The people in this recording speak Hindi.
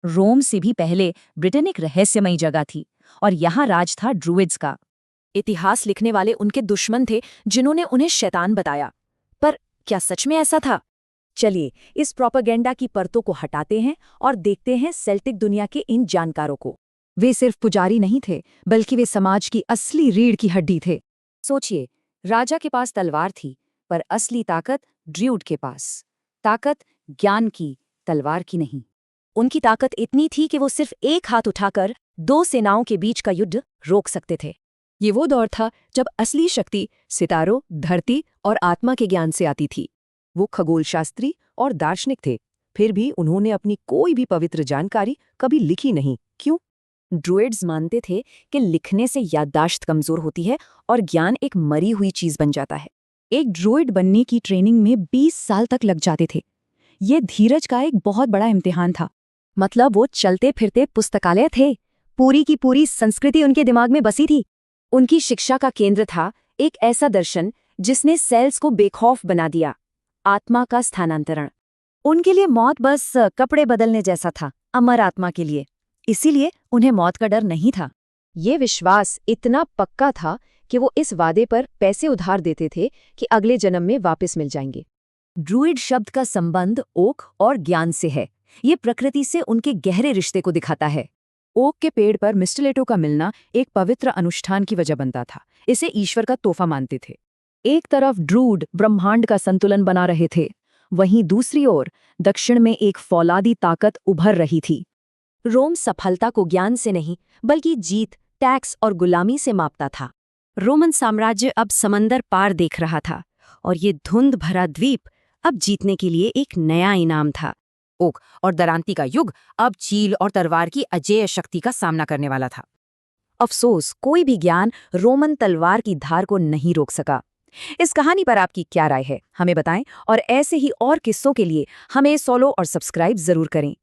रोम से भी पहले ब्रिटेन एक रहस्यमयी जगह थी और यहाँ राज था ड्रूइड्स का। इतिहास लिखने वाले उनके दुश्मन थे जिन्होंने उन्हें शैतान बताया। पर क्या सच में ऐसा था? चलिए इस प्रोपेगेंडा की परतों को हटाते हैं और देखते हैं सेल्टिक दुनिया के इन जानकारों को। वे सिर्फ पुजारी नहीं थे, बल्कि वे समाज की असली रीढ़ की हड्डी थे। सोचिए, राजा के पास तलवार थी, पर असली ताकत ड्रूइड के पास। ताकत ज्ञान की, तलवार की नहीं। उनकी ताकत इतनी थी कि वो सिर्फ एक हाथ उठाकर दो सेनाओं के बीच का युद्ध रोक सकते थे। ये वो दौर था जब असली शक्ति सितारों, धरती और आत्मा के ज्ञान से आती थी। वो खगोलशास्त्री और दार्शनिक थे, फिर भी उन्होंने अपनी कोई भी पवित्र जानकारी कभी लिखी नहीं। क्यों? ड्रूइड्स मानते थे कि लिखने से याददाश्त कमजोर होती है और ज्ञान एक मरी हुई चीज बन जाता है। एक ड्रूइड बनने की ट्रेनिंग में 20 साल तक लग जाते थे। ये धीरज का एक बहुत बड़ा इम्तिहान था। मतलब वो चलते फिरते पुस्तकालय थे, पूरी की पूरी संस्कृति उनके दिमाग में बसी थी। उनकी शिक्षा का केंद्र था एक ऐसा दर्शन जिसने सेल्स को बेखौफ बना दिया, आत्मा का स्थानांतरण। उनके लिए मौत बस कपड़े बदलने जैसा था, अमर आत्मा के लिए। इसीलिए उन्हें मौत का डर नहीं था। ये विश्वास इतना पक्का था कि वो इस वादे पर पैसे उधार देते थे कि अगले जन्म में वापस मिल जाएंगे। ड्रूइड शब्द का संबंध ओक और ज्ञान से है। ये प्रकृति से उनके गहरे रिश्ते को दिखाता है। ओक के पेड़ पर मिस्टलेटो का मिलना एक पवित्र अनुष्ठान की वजह बनता था। इसे ईश्वर का तोहफा मानते थे। एक तरफ ड्रूड ब्रह्मांड का संतुलन बना रहे थे, वहीं दूसरी ओर दक्षिण में एक फौलादी ताकत उभर रही थी। रोम सफलता को ज्ञान से नहीं, बल्कि जीत, टैक्स और गुलामी से मापता था। रोमन साम्राज्य अब समंदर पार देख रहा था और ये धुंध भरा द्वीप अब जीतने के लिए एक नया इनाम था। ओक और दरांती का युग अब चील और तलवार की अजेय शक्ति का सामना करने वाला था। अफसोस, कोई भी ज्ञान रोमन तलवार की धार को नहीं रोक सका। इस कहानी पर आपकी क्या राय है, हमें बताएं और ऐसे ही और किस्सों के लिए हमें फॉलो और सब्सक्राइब जरूर करें।